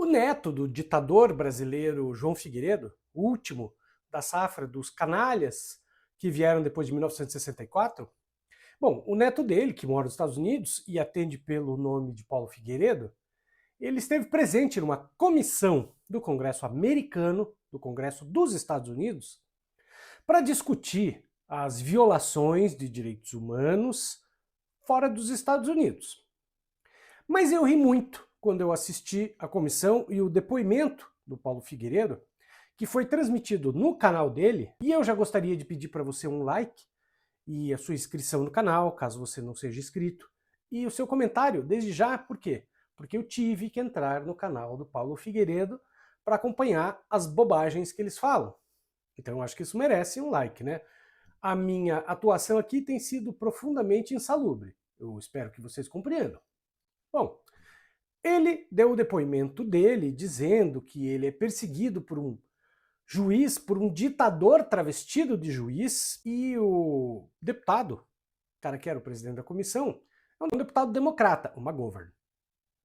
O neto do ditador brasileiro João Figueiredo, o último da safra dos canalhas que vieram depois de 1964, bom, o neto dele, que mora nos Estados Unidos e atende pelo nome de Paulo Figueiredo, ele esteve presente numa comissão do Congresso americano, do Congresso dos Estados Unidos, para discutir as violações de direitos humanos fora dos Estados Unidos. Mas eu ri muito quando eu assisti a comissão e o depoimento do Paulo Figueiredo, que foi transmitido no canal dele, e eu já gostaria de pedir para você um like e a sua inscrição no canal, caso você não seja inscrito, e o seu comentário desde já, por quê? Porque eu tive que entrar no canal do Paulo Figueiredo para acompanhar as bobagens que eles falam. Então eu acho que isso merece um like, né? A minha atuação aqui tem sido profundamente insalubre. Eu espero que vocês compreendam. Bom, ele deu o depoimento dele dizendo que ele é perseguido por um juiz, por um ditador travestido de juiz, e o deputado, o cara que era o presidente da comissão, é um deputado democrata, o McGovern.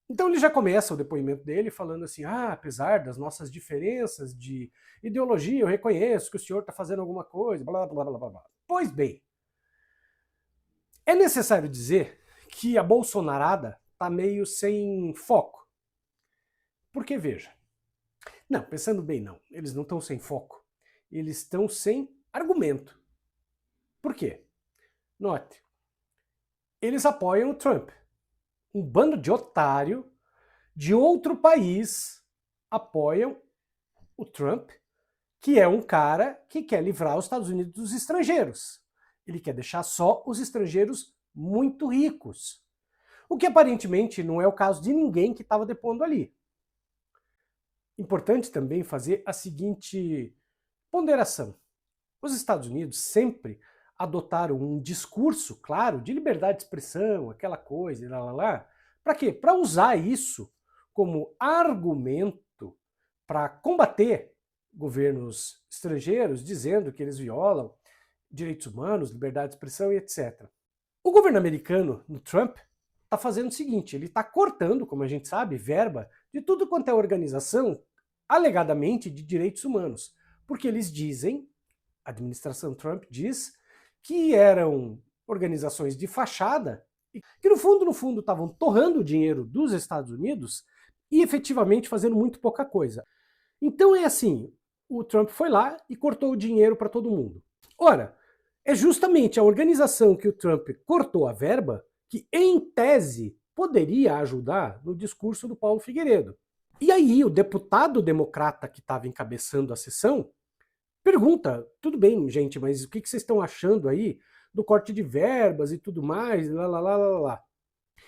Então ele já começa o depoimento dele falando assim, apesar das nossas diferenças de ideologia, eu reconheço que o senhor está fazendo alguma coisa, blá, blá, blá, blá, blá. Pois bem, é necessário dizer que a bolsonarada está meio sem foco. Porque, veja, não, pensando bem, não, eles não estão sem foco, eles estão sem argumento. Por quê? Note, eles apoiam o Trump. Um bando de otário de outro país apoiam o Trump, que é um cara que quer livrar os Estados Unidos dos estrangeiros. Ele quer deixar só os estrangeiros muito ricos. O que aparentemente não é o caso de ninguém que estava depondo ali. Importante também fazer a seguinte ponderação. Os Estados Unidos sempre adotaram um discurso, claro, de liberdade de expressão, aquela coisa, para quê? Para usar isso como argumento para combater governos estrangeiros, dizendo que eles violam direitos humanos, liberdade de expressão e etc. O governo americano, no Trump, está fazendo o seguinte, ele está cortando, como a gente sabe, verba de tudo quanto é organização alegadamente de direitos humanos, porque eles dizem, a administração Trump diz, que eram organizações de fachada, que no fundo estavam torrando o dinheiro dos Estados Unidos e efetivamente fazendo muito pouca coisa. Então é assim, o Trump foi lá e cortou o dinheiro para todo mundo. Ora, é justamente a organização que o Trump cortou a verba que, em tese, poderia ajudar no discurso do Paulo Figueiredo. E aí o deputado democrata que estava encabeçando a sessão pergunta, tudo bem, gente, mas o que vocês estão achando aí do corte de verbas e tudo mais, lá.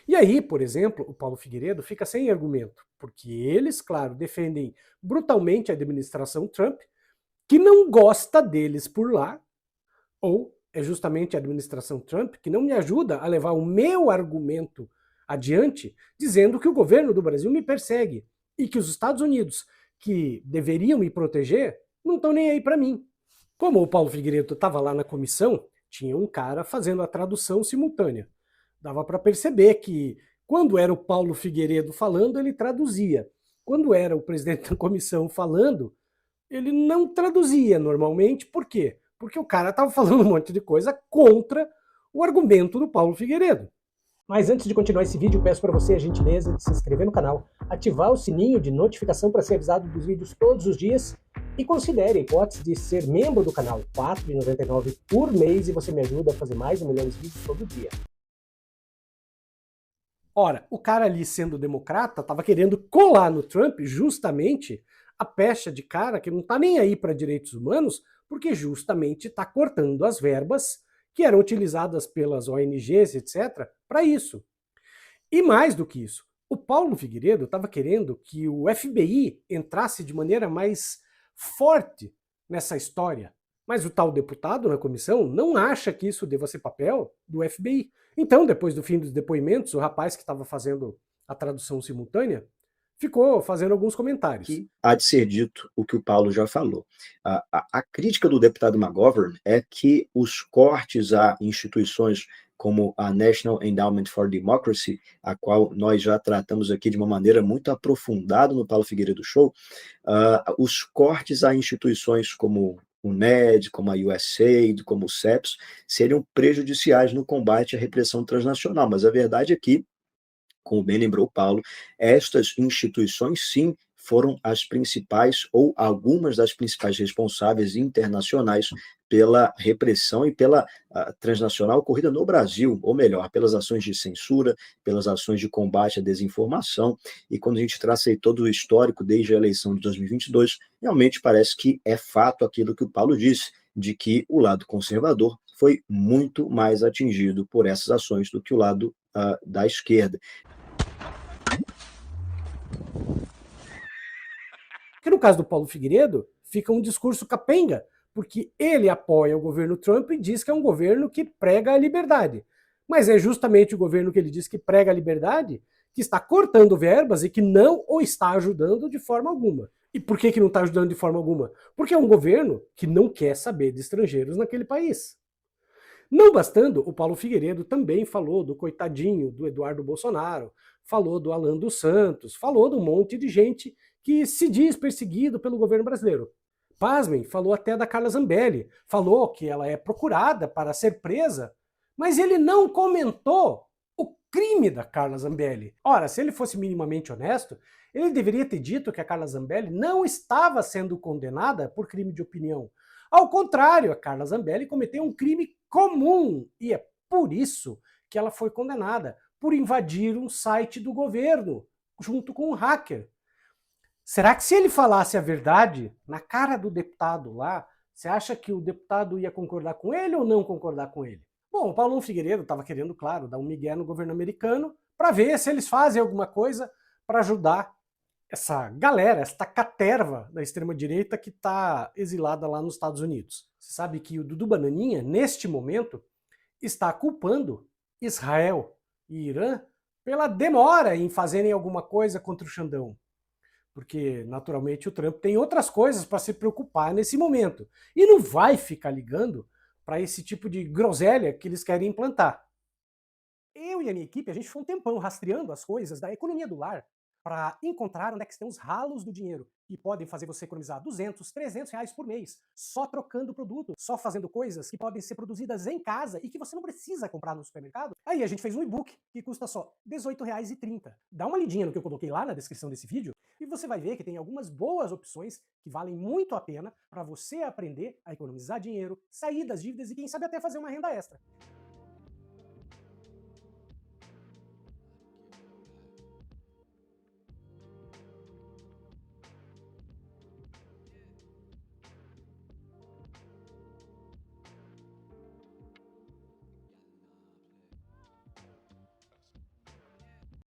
E aí, por exemplo, o Paulo Figueiredo fica sem argumento, porque eles, claro, defendem brutalmente a administração Trump, que não gosta deles por lá, ou é justamente a administração Trump que não me ajuda a levar o meu argumento adiante, dizendo que o governo do Brasil me persegue e que os Estados Unidos, que deveriam me proteger, não estão nem aí para mim. Como o Paulo Figueiredo estava lá na comissão, tinha um cara fazendo a tradução simultânea. Dava para perceber que quando era o Paulo Figueiredo falando, ele traduzia. Quando era o presidente da comissão falando, ele não traduzia normalmente. Por quê? Porque o cara estava falando um monte de coisa contra o argumento do Paulo Figueiredo. Mas antes de continuar esse vídeo, peço para você a gentileza de se inscrever no canal, ativar o sininho de notificação para ser avisado dos vídeos todos os dias e considere a hipótese de ser membro do canal, R$ 4,99 por mês, e você me ajuda a fazer mais 1 milhão de vídeos todo dia. Ora, o cara ali sendo democrata estava querendo colar no Trump justamente a pecha de cara que não está nem aí para direitos humanos, porque justamente está cortando as verbas que eram utilizadas pelas ONGs, etc., para isso. E mais do que isso, o Paulo Figueiredo estava querendo que o FBI entrasse de maneira mais forte nessa história. Mas o tal deputado na comissão não acha que isso deva ser papel do FBI. Então, depois do fim dos depoimentos, o rapaz que estava fazendo a tradução simultânea ficou fazendo alguns comentários. Que há de ser dito o que o Paulo já falou. A crítica do deputado McGovern é que os cortes a instituições como a National Endowment for Democracy, a qual nós já tratamos aqui de uma maneira muito aprofundada no Paulo Figueiredo Show, os cortes a instituições como o NED, como a USAID, como o CEPS, seriam prejudiciais no combate à repressão transnacional. Mas a verdade é que, como bem lembrou o Paulo, estas instituições, sim, foram as principais ou algumas das principais responsáveis internacionais pela repressão e pela transnacional ocorrida no Brasil, ou melhor, pelas ações de censura, pelas ações de combate à desinformação. E quando a gente traça aí todo o histórico desde a eleição de 2022, realmente parece que é fato aquilo que o Paulo disse, de que o lado conservador foi muito mais atingido por essas ações do que o lado da esquerda. Porque no caso do Paulo Figueiredo, fica um discurso capenga, porque ele apoia o governo Trump e diz que é um governo que prega a liberdade. Mas é justamente o governo que ele diz que prega a liberdade que está cortando verbas e que não o está ajudando de forma alguma. E por que não está ajudando de forma alguma? Porque é um governo que não quer saber de estrangeiros naquele país. Não bastando, o Paulo Figueiredo também falou do coitadinho do Eduardo Bolsonaro, falou do Alan dos Santos, falou de um monte de gente que se diz perseguido pelo governo brasileiro. Pasmem, falou até da Carla Zambelli, falou que ela é procurada para ser presa, mas ele não comentou o crime da Carla Zambelli. Ora, se ele fosse minimamente honesto, ele deveria ter dito que a Carla Zambelli não estava sendo condenada por crime de opinião. Ao contrário, a Carla Zambelli cometeu um crime comum e é por isso que ela foi condenada, por invadir um site do governo, junto com um hacker. Será que se ele falasse a verdade na cara do deputado lá, você acha que o deputado ia concordar com ele ou não concordar com ele? Bom, o Paulo Figueiredo estava querendo, claro, dar um migué no governo americano para ver se eles fazem alguma coisa para ajudar essa galera, esta caterva da extrema-direita que está exilada lá nos Estados Unidos. Você sabe que o Dudu Bananinha, neste momento, está culpando Israel e Irã pela demora em fazerem alguma coisa contra o Xandão. Porque, naturalmente, o Trump tem outras coisas para se preocupar nesse momento. E não vai ficar ligando para esse tipo de groselha que eles querem implantar. Eu e a minha equipe, a gente foi um tempão rastreando as coisas da economia do lar para encontrar onde é que estão os ralos do dinheiro que podem fazer você economizar 200, 300 reais por mês, só trocando produto, só fazendo coisas que podem ser produzidas em casa e que você não precisa comprar no supermercado. Aí a gente fez um e-book que custa só R$18,30. Dá uma lidinha no que eu coloquei lá na descrição desse vídeo e você vai ver que tem algumas boas opções que valem muito a pena para você aprender a economizar dinheiro, sair das dívidas e quem sabe até fazer uma renda extra.